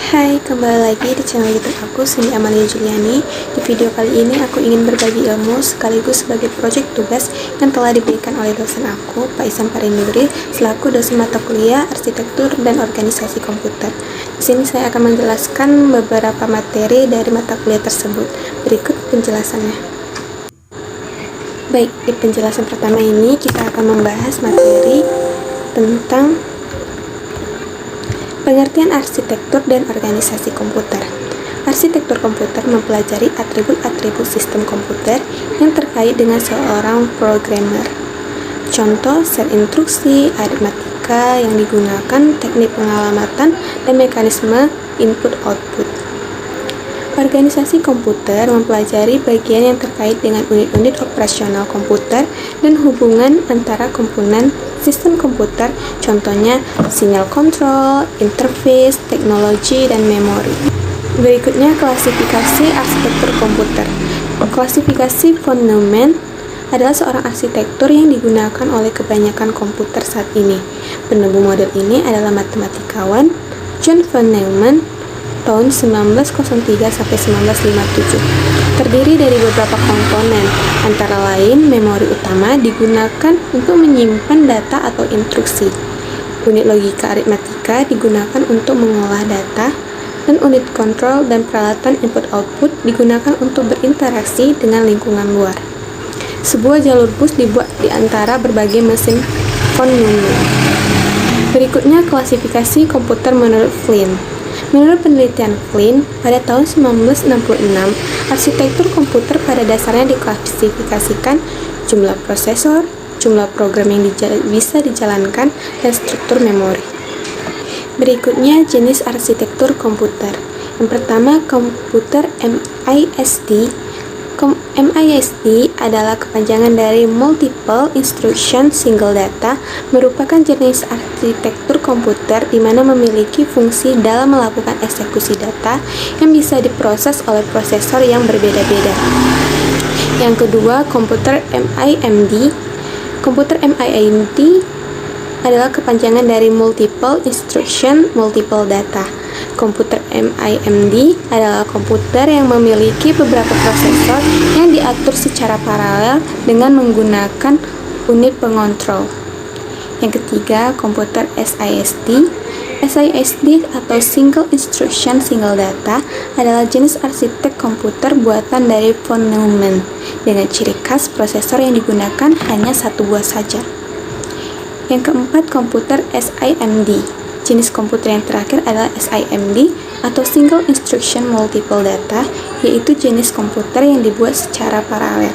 Hai, kembali lagi di channel YouTube aku, Cindy Amalia Juliani. Di video kali ini aku ingin berbagi ilmu sekaligus sebagai proyek tugas yang telah diberikan oleh dosen aku, Pak Ihsan Parinduri, selaku dosen mata kuliah Arsitektur dan Organisasi Komputer. Di sini saya akan menjelaskan beberapa materi dari mata kuliah tersebut. Berikut penjelasannya. Baik, di penjelasan pertama ini kita akan membahas materi tentang pengertian arsitektur dan organisasi komputer. Arsitektur komputer mempelajari atribut-atribut sistem komputer yang terkait dengan seorang programmer. Contoh, sel instruksi, aritmatika yang digunakan, teknik pengalamatan, dan mekanisme input-output. Organisasi komputer mempelajari bagian yang terkait dengan unit-unit operasional komputer dan hubungan antara komponen sistem komputer, contohnya sinyal kontrol, interface, teknologi, dan memori. Berikutnya, klasifikasi arsitektur komputer. Klasifikasi von Neumann adalah seorang arsitektur yang digunakan oleh kebanyakan komputer saat ini. Penemu model ini adalah matematikawan John von Neumann tahun 1903-1957. Terdiri dari beberapa komponen, antara lain memori utama digunakan untuk menyimpan data atau instruksi. Unit logika aritmatika digunakan untuk mengolah data, dan unit kontrol dan peralatan input-output digunakan untuk berinteraksi dengan lingkungan luar. Sebuah jalur bus dibuat di antara berbagai mesin von Neumann. Berikutnya, klasifikasi komputer menurut Flynn. Menurut penelitian Flynn, pada tahun 1966, arsitektur komputer pada dasarnya diklasifikasikan jumlah prosesor, jumlah program yang bisa dijalankan, dan struktur memori. Berikutnya, jenis arsitektur komputer. Yang pertama, komputer MISD. MISD adalah kepanjangan dari Multiple Instruction Single Data, merupakan jenis arsitektur komputer di mana memiliki fungsi dalam melakukan eksekusi data yang bisa diproses oleh prosesor yang berbeda-beda. Yang kedua, komputer MIMD. Komputer MIMD adalah kepanjangan dari Multiple Instruction Multiple Data. Komputer MIMD adalah komputer yang memiliki beberapa prosesor yang diatur secara paralel dengan menggunakan unit pengontrol. Yang ketiga, komputer SISD. SISD atau Single Instruction Single Data adalah jenis arsitek komputer buatan dari von Neumann dengan ciri khas prosesor yang digunakan hanya satu buah saja. Yang keempat, komputer SIMD. Jenis komputer yang terakhir adalah SIMD atau Single Instruction Multiple Data, yaitu jenis komputer yang dibuat secara paralel.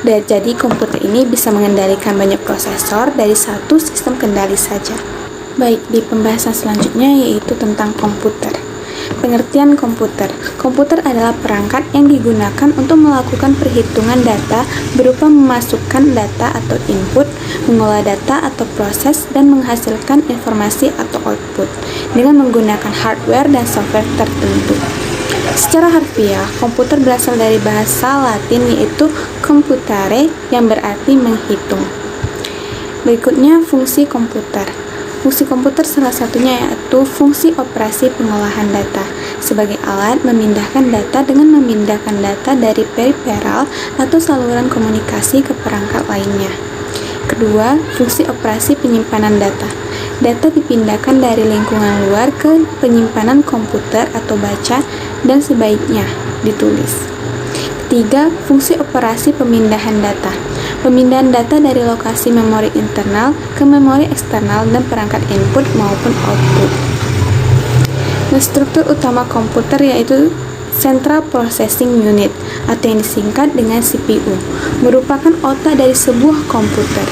Dan jadi komputer ini bisa mengendalikan banyak prosesor dari satu sistem kendali saja. Baik, di pembahasan selanjutnya yaitu tentang komputer. Pengertian komputer. Komputer adalah perangkat yang digunakan untuk melakukan perhitungan data berupa memasukkan data atau input, mengolah data atau proses, dan menghasilkan informasi atau output dengan menggunakan hardware dan software tertentu. Secara harfiah, komputer berasal dari bahasa Latin yaitu computare yang berarti menghitung. Berikutnya, fungsi komputer. Fungsi komputer salah satunya yaitu fungsi operasi pengolahan data sebagai alat memindahkan data dengan memindahkan data dari periferal atau saluran komunikasi ke perangkat lainnya. Kedua, fungsi operasi penyimpanan data. Data dipindahkan dari lingkungan luar ke penyimpanan komputer atau baca dan sebaiknya ditulis. Ketiga, fungsi operasi pemindahan data. Pemindahan data dari lokasi memori internal ke memori eksternal dan perangkat input maupun output. Nah, struktur utama komputer yaitu Central Processing Unit atau yang disingkat dengan CPU, merupakan otak dari sebuah komputer.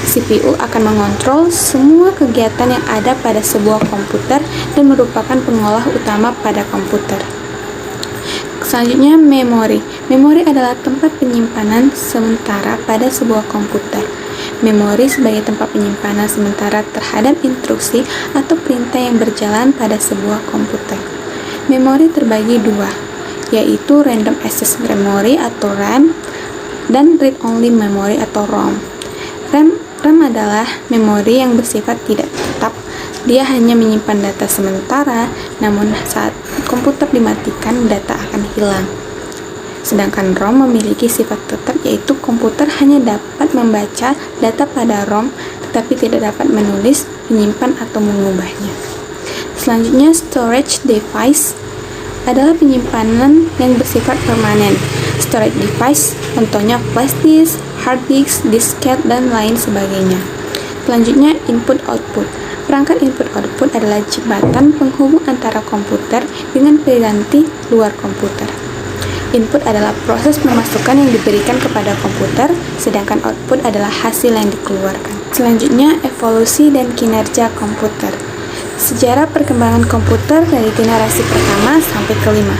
CPU akan mengontrol semua kegiatan yang ada pada sebuah komputer dan merupakan pengolah utama pada komputer. Selanjutnya, memori. Memori adalah tempat penyimpanan sementara pada sebuah komputer. Memori sebagai tempat penyimpanan sementara terhadap instruksi atau perintah yang berjalan pada sebuah komputer. Memori terbagi dua, yaitu Random Access Memory atau RAM dan Read Only Memory atau ROM. RAM adalah memori yang bersifat tidak tetap Dia hanya menyimpan data sementara, namun saat komputer dimatikan, data akan hilang. Sedangkan ROM memiliki sifat tetap, yaitu komputer hanya dapat membaca data pada ROM, tetapi tidak dapat menulis, menyimpan, atau mengubahnya. Selanjutnya, storage device adalah penyimpanan yang bersifat permanen. Storage device contohnya flash disk, hard disk, disket, dan lain sebagainya. Selanjutnya, input-output. Perangkat input-output adalah jembatan penghubung antara komputer dengan pengganti luar komputer. Input adalah proses pemasukan yang diberikan kepada komputer, sedangkan output adalah hasil yang dikeluarkan. Selanjutnya, evolusi dan kinerja komputer. Sejarah perkembangan komputer dari generasi pertama sampai kelima.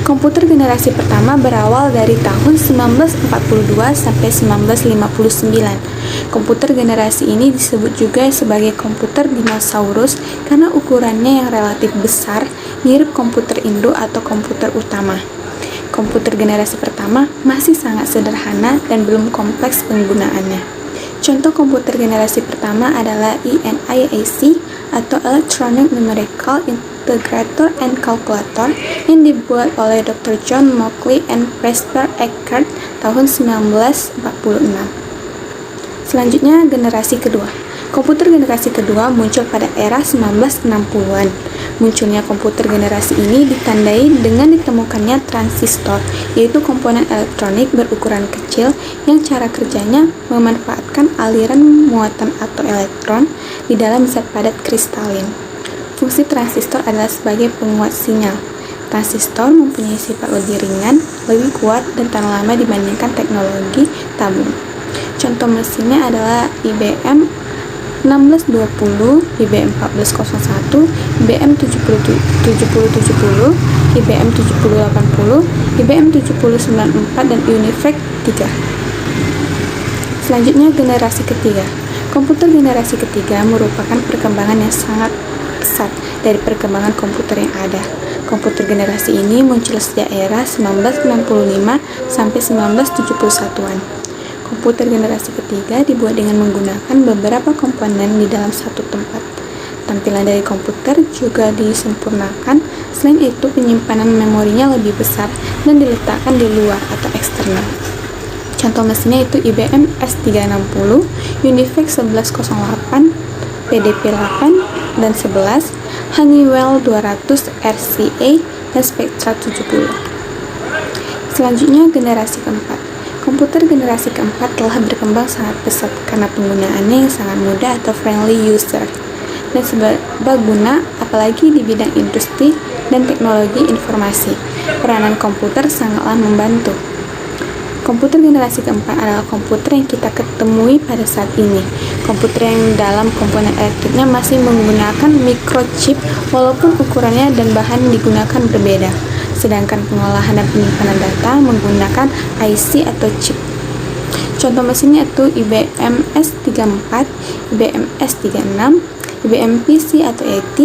Komputer generasi pertama berawal dari tahun 1942 sampai 1959. Komputer generasi ini disebut juga sebagai komputer dinosaurus karena ukurannya yang relatif besar, mirip komputer induk atau komputer utama. Komputer generasi pertama masih sangat sederhana dan belum kompleks penggunaannya. Contoh komputer generasi pertama adalah ENIAC atau Electronic Numerical Integrator and Calculator yang dibuat oleh Dr. John Mauchly and Presper Eckert tahun 1946. Selanjutnya, generasi kedua. Komputer generasi kedua muncul pada era 1960-an. Munculnya komputer generasi ini ditandai dengan ditemukannya transistor, yaitu komponen elektronik berukuran kecil yang cara kerjanya memanfaatkan aliran muatan atau elektron di dalam zat padat kristalin. Fungsi transistor adalah sebagai penguat sinyal. Transistor mempunyai sifat lebih ringan, lebih kuat, dan tahan lama dibandingkan teknologi tabung. Contoh mesinnya adalah IBM 1620, IBM 1401, IBM 7070, IBM 7080, IBM 7094, dan UNIVAC 3. Selanjutnya, generasi ketiga. Komputer generasi ketiga merupakan perkembangan yang sangat pesat dari perkembangan komputer yang ada. Komputer generasi ini muncul sejak era 1965 sampai 1971-an. Komputer generasi ketiga dibuat dengan menggunakan beberapa komponen di dalam satu tempat. Tampilan dari komputer juga disempurnakan, selain itu penyimpanan memorinya lebih besar dan diletakkan di luar atau eksternal. Contoh mesinnya itu IBM S360, UNIVAC 1108, PDP-8 dan 11, Honeywell 200 RCA, dan Spectra 70. Selanjutnya, generasi keempat. Komputer generasi keempat telah berkembang sangat pesat karena penggunaannya yang sangat mudah atau friendly user dan serbaguna, apalagi di bidang industri dan teknologi informasi. Peranan komputer sangatlah membantu. Komputer generasi keempat adalah komputer yang kita ketemui pada saat ini. Komputer yang dalam komponen elektriknya masih menggunakan microchip walaupun ukurannya dan bahan digunakan berbeda. Sedangkan pengolahan dan penyimpanan data menggunakan IC atau chip. Contoh mesinnya itu IBM S34, IBM S36, IBM PC atau AT,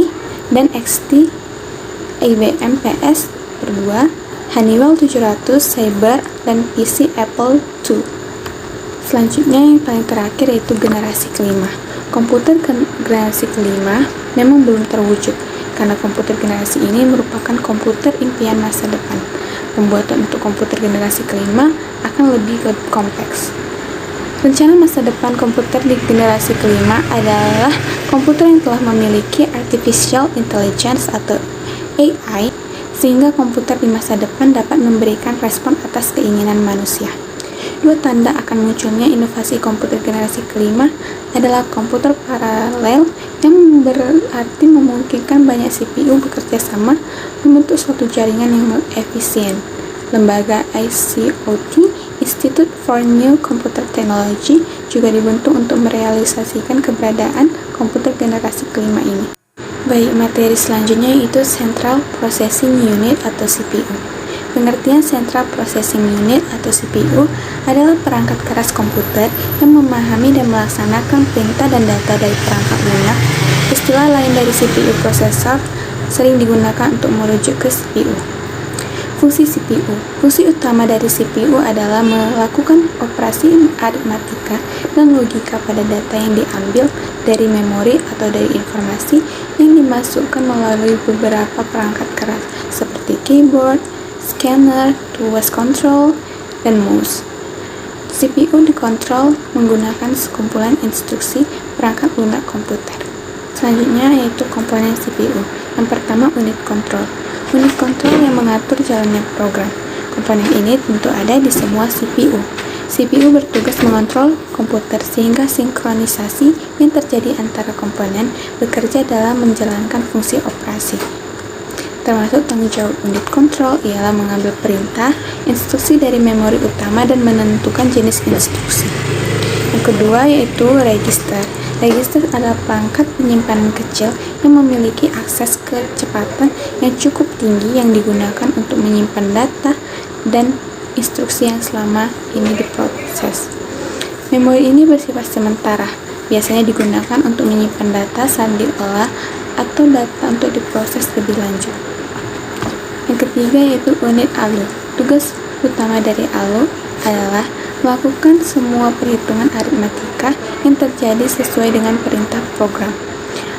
dan XT, IBM PS2, Honeywell 700, Sabre, dan PC Apple II. Selanjutnya yang paling terakhir yaitu generasi kelima. Komputer generasi kelima memang belum terwujud, karena komputer generasi ini merupakan komputer impian masa depan. Pembuatan untuk komputer generasi kelima akan lebih kompleks. Rencana masa depan komputer di generasi kelima adalah komputer yang telah memiliki artificial intelligence atau AI, sehingga komputer di masa depan dapat memberikan respon atas keinginan manusia. Dua tanda akan munculnya inovasi komputer generasi kelima adalah komputer paralel yang berarti memungkinkan banyak CPU bekerja sama membentuk suatu jaringan yang efisien. Lembaga ICOT, Institute for New Computer Technology, juga dibentuk untuk merealisasikan keberadaan komputer generasi kelima ini. Baik, materi selanjutnya yaitu Central Processing Unit atau CPU. Pengertian Central Processing Unit atau CPU adalah perangkat keras komputer yang memahami dan melaksanakan perintah dan data dari perangkat lunak. Istilah lain dari CPU prosesor sering digunakan untuk merujuk ke CPU. Fungsi CPU. Fungsi utama dari CPU adalah melakukan operasi aritmatika dan logika pada data yang diambil dari memori atau dari informasi yang dimasukkan melalui beberapa perangkat keras seperti keyboard, scanner, voice control, dan mouse. CPU dikontrol menggunakan sekumpulan instruksi perangkat lunak komputer. Selanjutnya yaitu komponen CPU. Yang pertama, unit kontrol. Unit kontrol yang mengatur jalannya program. Komponen ini tentu ada di semua CPU. CPU bertugas mengontrol komputer sehingga sinkronisasi yang terjadi antara komponen bekerja dalam menjalankan fungsi operasi. Termasuk tanggung jawab unit kontrol ialah mengambil perintah, instruksi dari memori utama dan menentukan jenis instruksi. Yang kedua yaitu register. Register adalah perangkat penyimpanan kecil yang memiliki akses kecepatan yang cukup tinggi yang digunakan untuk menyimpan data dan instruksi yang selama ini diproses. Memori ini bersifat sementara, biasanya digunakan untuk menyimpan data saat diolah atau data untuk diproses lebih lanjut. Yang ketiga yaitu unit ALU. Tugas utama dari ALU adalah melakukan semua perhitungan aritmatika yang terjadi sesuai dengan perintah program.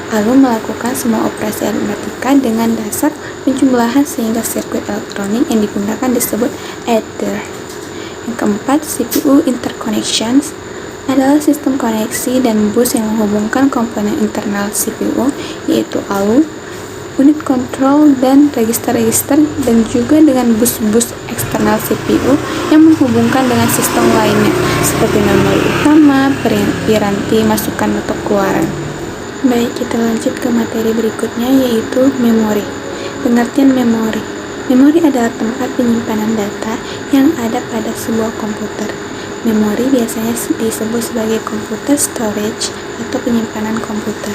ALU melakukan semua operasi aritmatika dengan dasar penjumlahan sehingga sirkuit elektronik yang digunakan disebut adder. Yang keempat, CPU interconnections adalah sistem koneksi dan bus yang menghubungkan komponen internal CPU yaitu ALU, unit kontrol dan register-register, dan juga dengan bus-bus eksternal CPU yang menghubungkan dengan sistem lainnya seperti memori utama, piranti, masukan atau keluaran. Baik, kita lanjut ke materi berikutnya yaitu memori. Pengertian memori. Memori adalah tempat penyimpanan data yang ada pada sebuah komputer. Memori biasanya disebut sebagai computer storage atau penyimpanan komputer.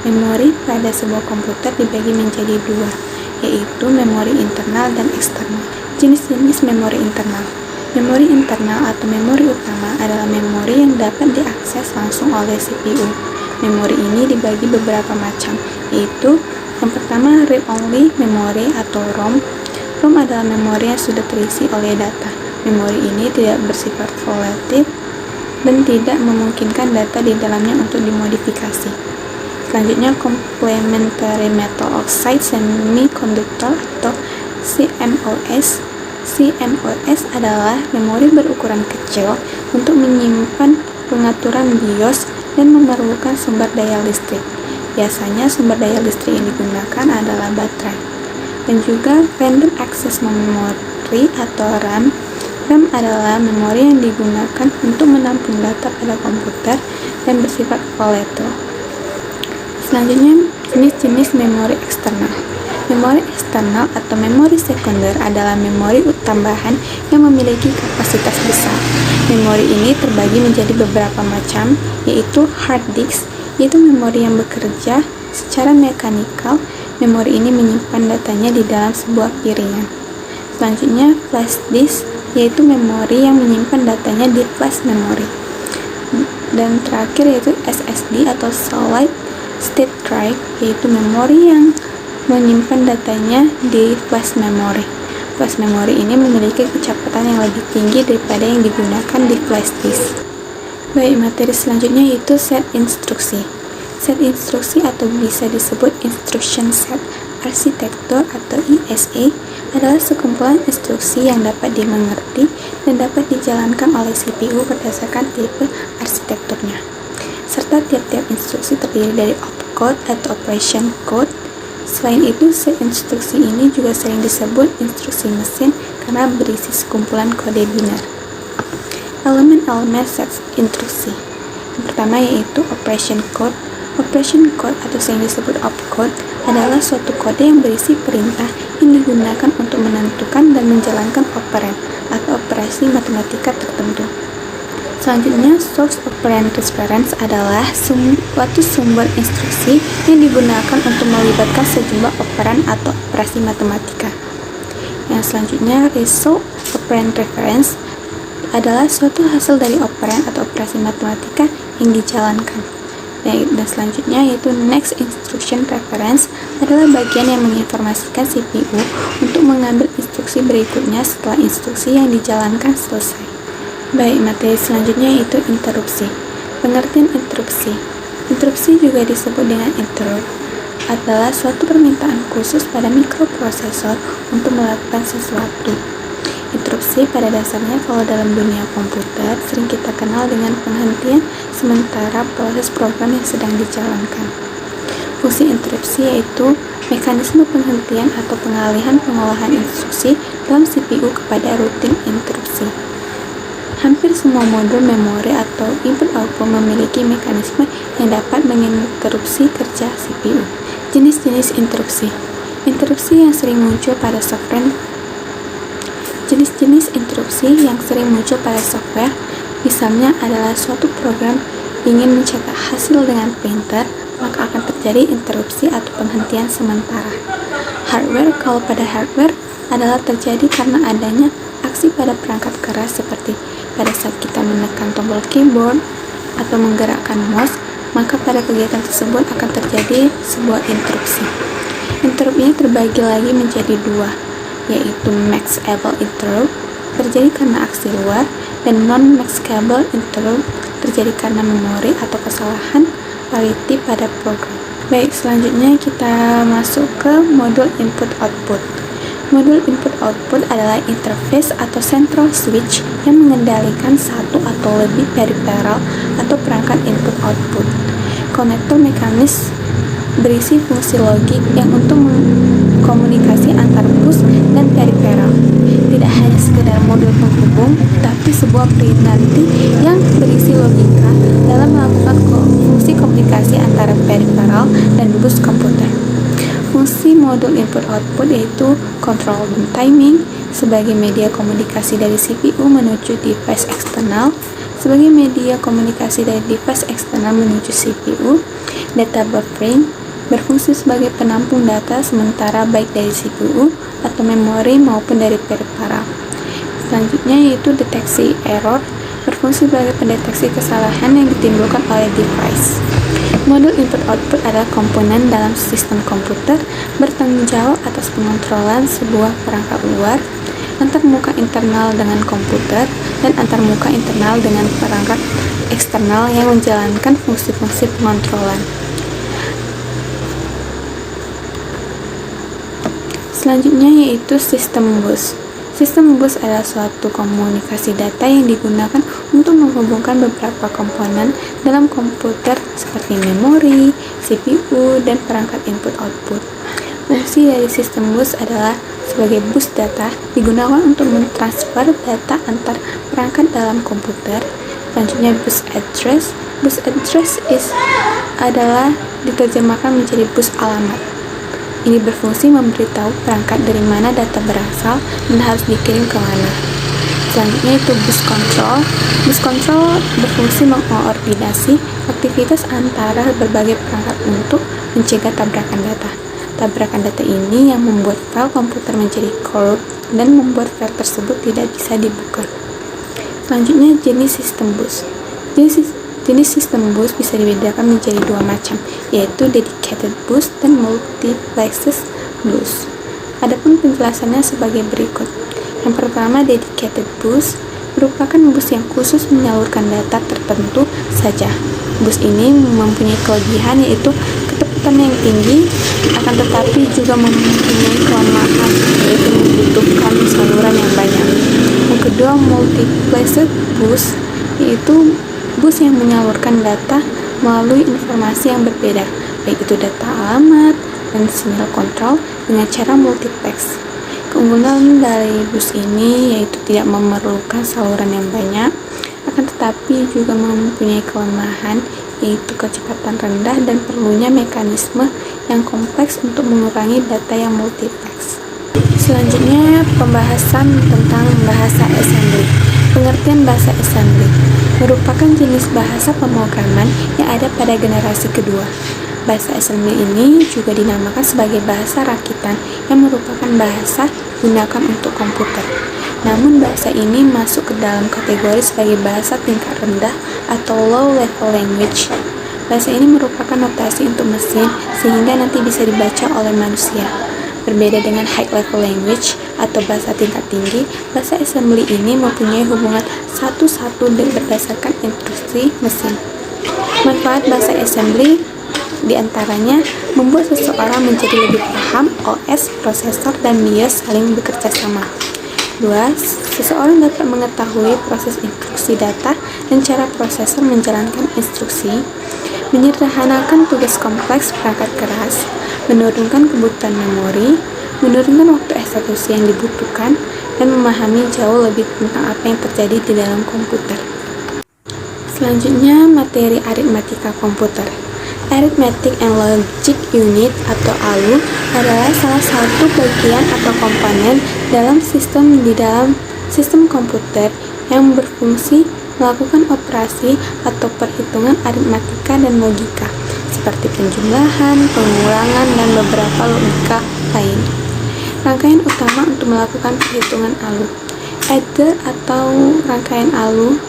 Memori pada sebuah komputer dibagi menjadi dua, yaitu memori internal dan eksternal. Jenis-jenis memori internal. Memori internal atau memori utama adalah memori yang dapat diakses langsung oleh CPU. Memori ini dibagi beberapa macam, yaitu yang pertama read-only memory atau ROM. ROM adalah memori yang sudah terisi oleh data. Memori ini tidak bersifat volatile dan tidak memungkinkan data di dalamnya untuk dimodifikasi. Selanjutnya, complementary metal oxide semiconductor atau CMOS. CMOS adalah memori berukuran kecil untuk menyimpan pengaturan BIOS dan memerlukan sumber daya listrik. Biasanya sumber daya listrik yang digunakan adalah baterai. Dan juga random access memory atau RAM. RAM adalah memori yang digunakan untuk menampung data pada komputer dan bersifat volatile. Selanjutnya, jenis-jenis memori eksternal. Memori eksternal atau memori sekunder adalah memori tambahan yang memiliki kapasitas besar. Memori ini terbagi menjadi beberapa macam, yaitu hard disk, yaitu memori yang bekerja secara mekanikal. Memori ini menyimpan datanya di dalam sebuah piringan. Selanjutnya, flash disk, yaitu memori yang menyimpan datanya di flash memory. Dan terakhir yaitu SSD atau solid state drive, yaitu memori yang menyimpan datanya di flash memory. Flash memory ini memiliki kecepatan yang lebih tinggi daripada yang digunakan di flash disk. Baik, materi selanjutnya yaitu set instruksi. Set instruksi atau bisa disebut instruction set arsitektur atau ISA adalah sekumpulan instruksi yang dapat dimengerti dan dapat dijalankan oleh CPU berdasarkan tipe arsitekturnya. Serta tiap-tiap instruksi terdiri dari opcode atau operation code. Selain itu, set instruksi ini juga sering disebut instruksi mesin karena berisi sekumpulan kode biner. Elemen-elemen set instruksi. Yang pertama yaitu operation code. Operation code atau sering disebut opcode adalah suatu kode yang berisi perintah yang digunakan untuk menentukan dan menjalankan operan atau operasi matematika tertentu. Selanjutnya, source operand reference adalah suatu sumber instruksi yang digunakan untuk melibatkan sejumlah operan atau operasi matematika. Yang selanjutnya, result operand reference adalah suatu hasil dari operan atau operasi matematika yang dijalankan. Dan selanjutnya yaitu Next Instruction Reference adalah bagian yang menginformasikan CPU untuk mengambil instruksi berikutnya setelah instruksi yang dijalankan selesai. Baik, materi selanjutnya yaitu interupsi. Pengertian interupsi. Interupsi juga disebut dengan interrupt, adalah suatu permintaan khusus pada mikroprosesor untuk melakukan sesuatu. Interupsi pada dasarnya kalau dalam dunia komputer sering kita kenal dengan penghentian sementara proses program yang sedang dijalankan. Fungsi interupsi yaitu mekanisme penghentian atau pengalihan pengolahan instruksi dalam CPU kepada rutin interupsi. Hampir semua modul memori atau input-output memiliki mekanisme yang dapat menginterupsi kerja CPU. Jenis-jenis interupsi. Interupsi yang sering muncul pada software. Jenis-jenis interupsi yang sering muncul pada software, misalnya adalah suatu program ingin mencetak hasil dengan printer, maka akan terjadi interupsi atau penghentian sementara. Hardware, kalau pada hardware adalah terjadi karena adanya aksi pada perangkat keras seperti pada saat kita menekan tombol keyboard atau menggerakkan mouse, maka pada kegiatan tersebut akan terjadi sebuah interupsi. Interrupt ini terbagi lagi menjadi dua, yaitu max-able interrupt terjadi karena aksi luar dan non-max-able interrupt terjadi karena memori atau kesalahan parity pada program. Baik, selanjutnya kita masuk ke modul input-output. Modul input-output adalah interface atau central switch yang mengendalikan satu atau lebih peripheral atau perangkat input-output. Konektor mekanis berisi fungsi logik yang untuk komunikasi antar bus dan peripheral. Tidak hanya sekedar modul penghubung, tapi sebuah penanti yang berisi logika dalam melakukan fungsi komunikasi antara peripheral dan bus komputer. Fungsi modul input-output yaitu control dan timing sebagai media komunikasi dari CPU menuju device eksternal, sebagai media komunikasi dari device eksternal menuju CPU, data buffering berfungsi sebagai penampung data sementara baik dari CPU atau memori maupun dari peripheral. Selanjutnya yaitu deteksi error berfungsi sebagai pendeteksi kesalahan yang ditimbulkan oleh device. Modul input-output adalah komponen dalam sistem komputer bertanggung jawab atas pengontrolan sebuah perangkat luar, antar muka internal dengan komputer, dan antar muka internal dengan perangkat eksternal yang menjalankan fungsi-fungsi pengontrolan. Selanjutnya yaitu sistem bus. Sistem bus adalah suatu komunikasi data yang digunakan untuk menghubungkan beberapa komponen dalam komputer seperti memori, CPU, dan perangkat input-output. Fungsi dari sistem bus adalah sebagai bus data digunakan untuk mentransfer data antar perangkat dalam komputer. Selanjutnya bus address. Bus address adalah diterjemahkan menjadi bus alamat. Ini berfungsi memberitahu perangkat dari mana data berasal dan harus dikirim ke mana. Selanjutnya itu bus control. Bus control berfungsi mengkoordinasi aktivitas antara berbagai perangkat untuk mencegah tabrakan data. Tabrakan data ini yang membuat file komputer menjadi corrupt dan membuat file tersebut tidak bisa dibuka. Selanjutnya jenis sistem bus. Jenis sistem bus bisa dibedakan menjadi dua macam, yaitu dedicated bus dan multiplexed bus. Adapun penjelasannya sebagai berikut. Yang pertama, dedicated bus merupakan bus yang khusus menyalurkan data tertentu saja. Bus ini mempunyai kelebihan yaitu kecepatan yang tinggi, akan tetapi juga mempunyai kelemahan yaitu membutuhkan saluran yang banyak. Yang kedua, multiplexed bus yaitu bus yang menyalurkan data melalui informasi yang berbeda, baik itu data alamat dan sinyal kontrol dengan cara multiplex. Keunggulan dari bus ini yaitu tidak memerlukan saluran yang banyak, akan tetapi juga mempunyai kelemahan yaitu kecepatan rendah dan perlunya mekanisme yang kompleks untuk mengurangi data yang multiplex. Selanjutnya, pembahasan tentang bahasa assembly. Pengertian bahasa assembly merupakan jenis bahasa pemrograman yang ada pada generasi kedua. Bahasa assembly ini juga dinamakan sebagai bahasa rakitan yang merupakan bahasa digunakan untuk komputer. Namun bahasa ini masuk ke dalam kategori sebagai bahasa tingkat rendah atau low level language. Bahasa ini merupakan notasi untuk mesin sehingga nanti bisa dibaca oleh manusia. Berbeda dengan high level language atau bahasa tingkat tinggi, bahasa assembly ini mempunyai hubungan satu-satu berdasarkan instruksi mesin. Manfaat bahasa assembly diantaranya membuat seseorang menjadi lebih paham OS, prosesor, dan BIOS saling bekerja sama. 2. Seseorang dapat mengetahui proses instruksi data dan cara prosesor menjalankan instruksi, menyederhanakan tugas kompleks perangkat keras, menurunkan kebutuhan memori, menurunkan waktu eksekusi yang dibutuhkan, dan memahami jauh lebih tentang apa yang terjadi di dalam komputer. Selanjutnya, materi aritmatika komputer. Arithmetic and Logic Unit atau ALU adalah salah satu bagian atau komponen di dalam sistem komputer yang berfungsi melakukan operasi atau perhitungan aritmatika dan logika, seperti penjumlahan, pengurangan, dan beberapa logika lain. Rangkaian utama untuk melakukan perhitungan ALU. Adder atau rangkaian ALU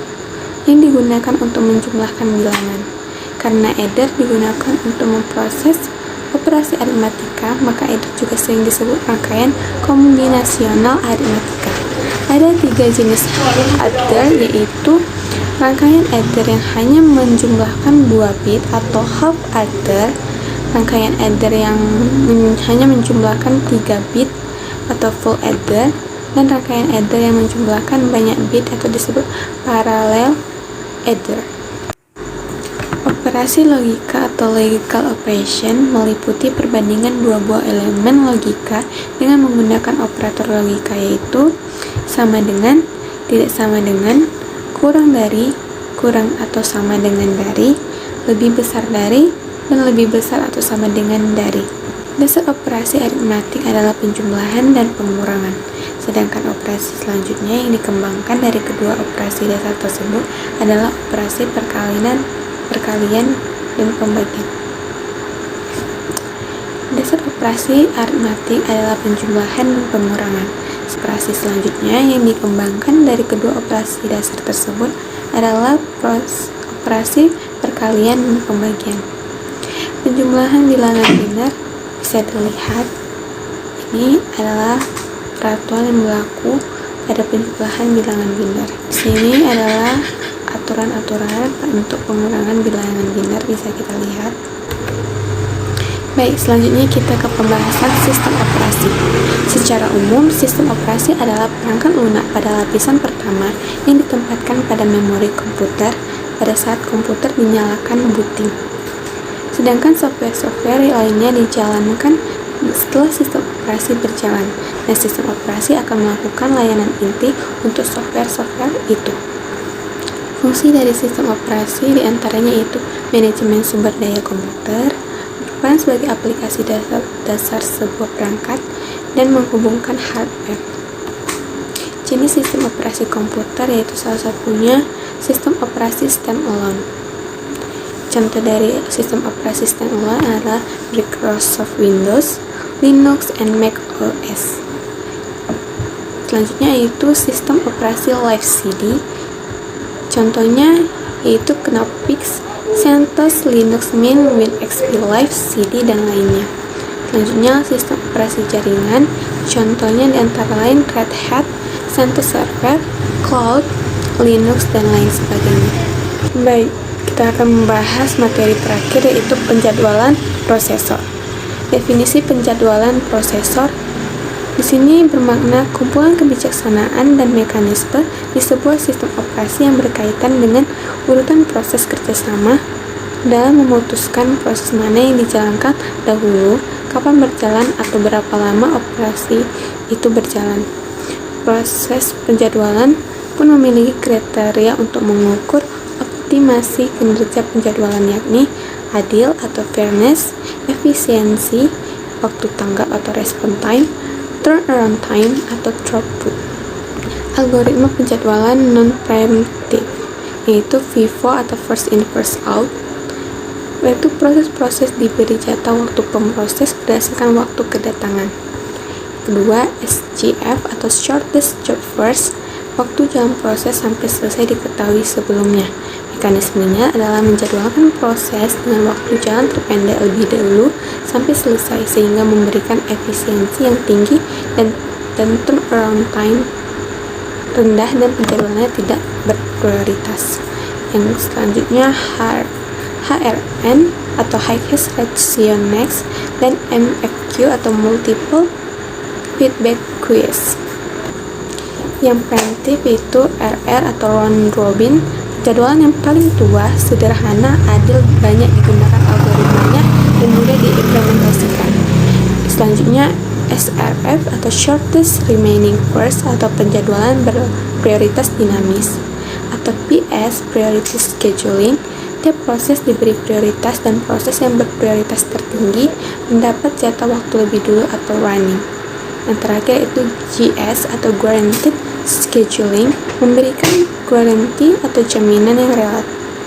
yang digunakan untuk menjumlahkan bilangan. Karena adder digunakan untuk memproses operasi aritmatika, maka adder juga sering disebut rangkaian kombinasional aritmatika. Ada 3 jenis adder, yaitu rangkaian adder yang hanya menjumlahkan 2 bit atau half adder, rangkaian adder yang hanya menjumlahkan 3 bit atau full adder, dan rangkaian adder yang menjumlahkan banyak bit atau disebut parallel adder. Operasi logika atau logical operation meliputi perbandingan dua buah elemen logika dengan menggunakan operator logika, yaitu sama dengan, tidak sama dengan, kurang dari, kurang atau sama dengan dari, lebih besar dari, dan lebih besar atau sama dengan dari. Dasar operasi aritmatik adalah penjumlahan dan pengurangan, sedangkan operasi selanjutnya yang dikembangkan dari kedua operasi dasar tersebut adalah operasi perkalian dan pembagian. Dasar operasi aritmatik adalah penjumlahan dan pengurangan. Operasi selanjutnya yang dikembangkan dari kedua operasi dasar tersebut adalah operasi perkalian dan pembagian. Penjumlahan bilangan biner bisa dilihat, ini adalah peraturan yang berlaku pada penjumlahan bilangan biner. Di sini adalah aturan-aturan untuk pengurangan bilangan biner, bisa kita lihat. Baik, selanjutnya kita ke pembahasan sistem operasi. Secara umum, sistem operasi adalah perangkat lunak pada lapisan pertama yang ditempatkan pada memori komputer pada saat komputer dinyalakan booting. Sedangkan software-software lainnya dijalankan setelah sistem operasi berjalan, dan sistem operasi akan melakukan layanan inti untuk software-software itu. Fungsi dari sistem operasi diantaranya yaitu manajemen sumber daya komputer, berperan sebagai aplikasi dasar sebuah perangkat, dan menghubungkan hardware. Jenis sistem operasi komputer yaitu salah satunya sistem operasi standalone. Contoh dari sistem operasi standalone adalah Microsoft Windows, Linux, and Mac OS. Selanjutnya yaitu sistem operasi Live CD. Contohnya yaitu Knoppix, CentOS, Linux Mint, WinXP Live CD, dan lainnya. Selanjutnya sistem operasi jaringan. Contohnya diantara lain Red Hat, CentOS Server, Cloud, Linux, dan lain sebagainya. Baik, kita akan membahas materi terakhir yaitu penjadwalan prosesor. Definisi penjadwalan prosesor di sini bermakna kumpulan kebijaksanaan dan mekanisme di sebuah sistem operasi yang berkaitan dengan urutan proses kerjasama dalam memutuskan proses mana yang dijalankan dahulu, kapan berjalan, atau berapa lama operasi itu berjalan. Proses penjadwalan pun memiliki kriteria untuk mengukur optimasi kinerja penjadwalan, yakni adil atau fairness, efisiensi, waktu tanggap atau response time, turnaround time atau throughput. Algoritma penjadwalan non-preemptive yaitu FIFO atau first in first out, yaitu proses-proses diberi jatah waktu pemproses berdasarkan waktu kedatangan. Kedua, SJF atau shortest job first, waktu jalan proses sampai selesai diketahui sebelumnya. Mekanismenya adalah menjadwalkan proses dengan waktu jalan terpendek lebih dahulu sampai selesai, sehingga memberikan efisiensi yang tinggi dan turnaround time rendah dan penjadwalannya tidak berprioritas. Yang selanjutnya HRN atau Highest Ration Next dan MFQ atau Multiple Feedback Quiz. Yang preemptif itu RR atau Round Robin, jadwalan yang paling tua, sederhana, adil, banyak digunakan algoritmanya, dan mudah diimplementasikan. Selanjutnya SRF atau Shortest Remaining First atau penjadwalan berprioritas dinamis, atau PS Priority Scheduling. Tiap proses diberi prioritas dan proses yang berprioritas tertinggi mendapat jatah waktu lebih dulu atau running. Yang terakhir itu GS atau Guaranteed Scheduling, memberikan guarantee atau jaminan yang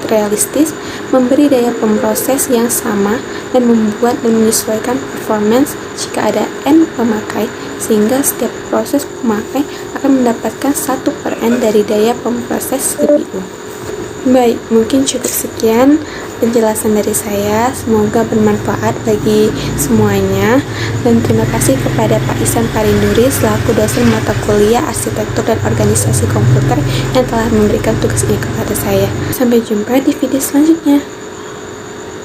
realistis, memberi daya pemproses yang sama, dan membuat dan menyesuaikan performance jika ada N pemakai, sehingga setiap proses pemakai akan mendapatkan 1/N dari daya pemproses CPU. Baik, mungkin cukup sekian penjelasan dari saya. Semoga bermanfaat bagi semuanya. Dan terima kasih kepada Pak Ihsan Parinduri selaku dosen mata kuliah Arsitektur dan Organisasi Komputer yang telah memberikan tugas ini kepada saya. Sampai jumpa di video selanjutnya.